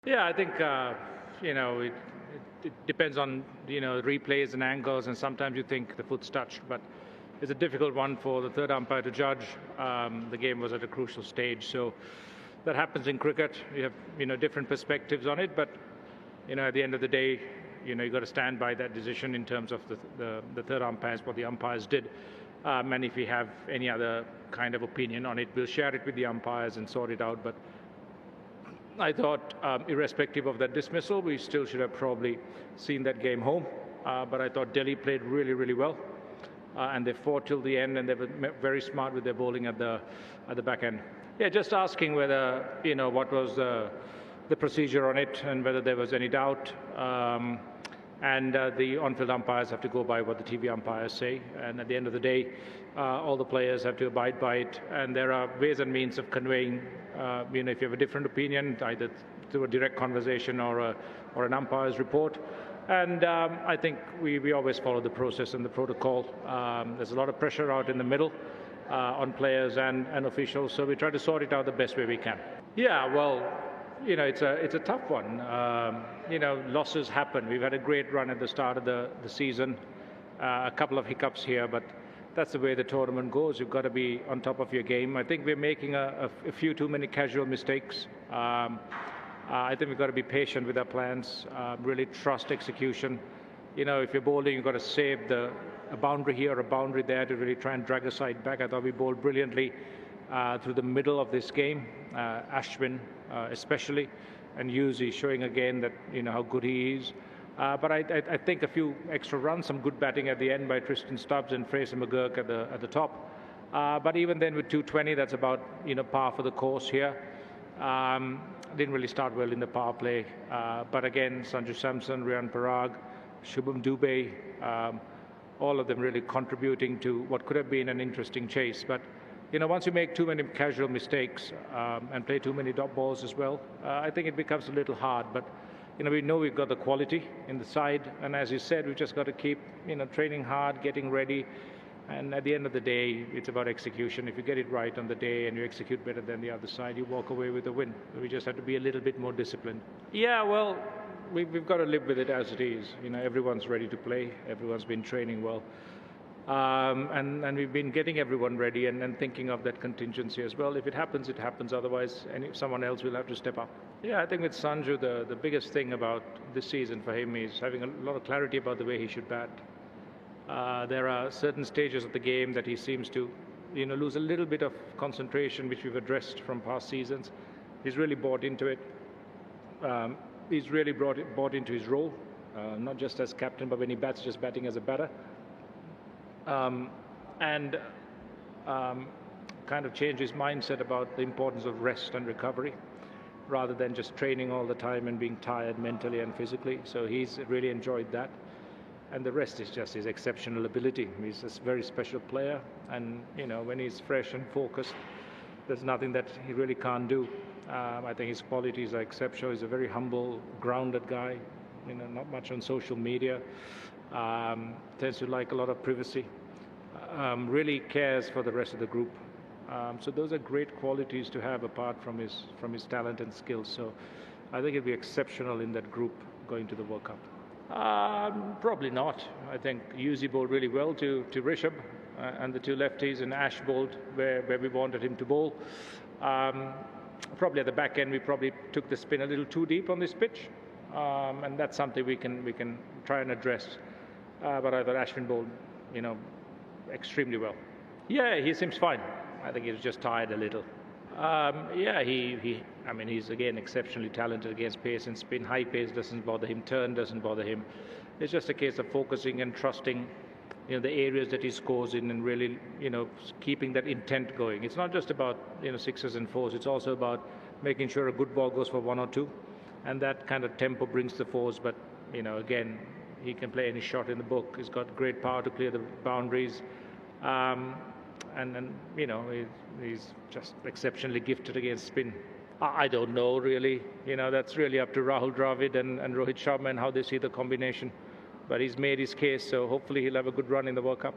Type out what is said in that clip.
Yeah, I think it depends on replays and angles, and sometimes you think the foot's touched, but it's a difficult one for the third umpire to judge. The game was at a crucial stage, so that happens in cricket. You have different perspectives on it, but at the end of the day, you've got to stand by that decision in terms of the third umpires, what the umpires did. And if we have any other kind of opinion on it, we'll share it with the umpires and sort it out. But I thought, irrespective of that dismissal, we still should have probably seen that game home. But I thought Delhi played really, really well. And they fought till the end, and they were very smart with their bowling at the back end. Yeah, just asking whether, what was the procedure on it and whether there was any doubt. And the on-field umpires have to go by what the TV umpires say. And at the end of the day, all the players have to abide by it. And there are ways and means of conveying, if you have a different opinion, either through a direct conversation or an umpire's report. And I think we always follow the process and the protocol. There's a lot of pressure out in the middle on players and officials, so we try to sort it out the best way we can. Yeah, well, it's a tough one. Losses happen. We've had a great run at the start of the season. A couple of hiccups here, but that's the way the tournament goes. You've got to be on top of your game. I think we're making a few too many casual mistakes. I think we've got to be patient with our plans, really trust execution. If you're bowling, you've got to save a boundary here, a boundary there to really try and drag a side back. I thought we bowled brilliantly through the middle of this game. Ashwin especially, and Yuzi showing again that how good he is. But I think a few extra runs, some good batting at the end by Tristan Stubbs and Fraser McGurk at the top. But even then with 220, that's about par for the course here. Didn't really start well in the power play. But again, Sanju Samson, Riyan Parag, Shubham Dubey, all of them really contributing to what could have been an interesting chase. But once you make too many casual mistakes and play too many dot balls as well, I think it becomes a little hard. But we know we've got the quality in the side, and as you said, we've just got to keep training hard, getting ready. And at the end of the day, it's about execution. If you get it right on the day and you execute better than the other side, you walk away with a win. We just have to be a little bit more disciplined. Yeah, well, we've got to live with it as it is. Everyone's ready to play. Everyone's been training well. And we've been getting everyone ready and thinking of that contingency as well. If it happens, it happens. Otherwise, someone else will have to step up. Yeah, I think with Sanju, the biggest thing about this season for him is having a lot of clarity about the way he should bat. There are certain stages of the game that he seems to lose a little bit of concentration, which we've addressed from past seasons. He's really bought into it. He's really bought into his role, not just as captain, but when he bats, just batting as a batter. And kind of changed his mindset about the importance of rest and recovery rather than just training all the time and being tired mentally and physically. So he's really enjoyed that. And the rest is just his exceptional ability. He's a very special player, and when he's fresh and focused, there's nothing that he really can't do. I think his qualities are exceptional. He's a very humble, grounded guy. Not much on social media. Tends to like a lot of privacy. Really cares for the rest of the group. So those are great qualities to have apart from his talent and skills. So I think he'll be exceptional in that group going to the World Cup. Probably not. I think Yuzi bowled really well to Rishabh and the two lefties, and Ash bowled where we wanted him to bowl. Probably at the back end, we probably took the spin a little too deep on this pitch, and that's something we can try and address. But I thought Ashwin bowled, extremely well. Yeah, he seems fine. I think he was just tired a little. Yeah, he's again exceptionally talented against pace and spin. High pace doesn't bother him. Turn doesn't bother him. It's just a case of focusing and trusting, the areas that he scores in, and really, keeping that intent going. It's not just about sixes and fours. It's also about making sure a good ball goes for one or two, and that kind of tempo brings the fours. But again, he can play any shot in the book. He's got great power to clear the boundaries. And he's just exceptionally gifted against spin. I don't know really. That's really up to Rahul Dravid and Rohit Sharma and how they see the combination. But he's made his case, so hopefully he'll have a good run in the World Cup.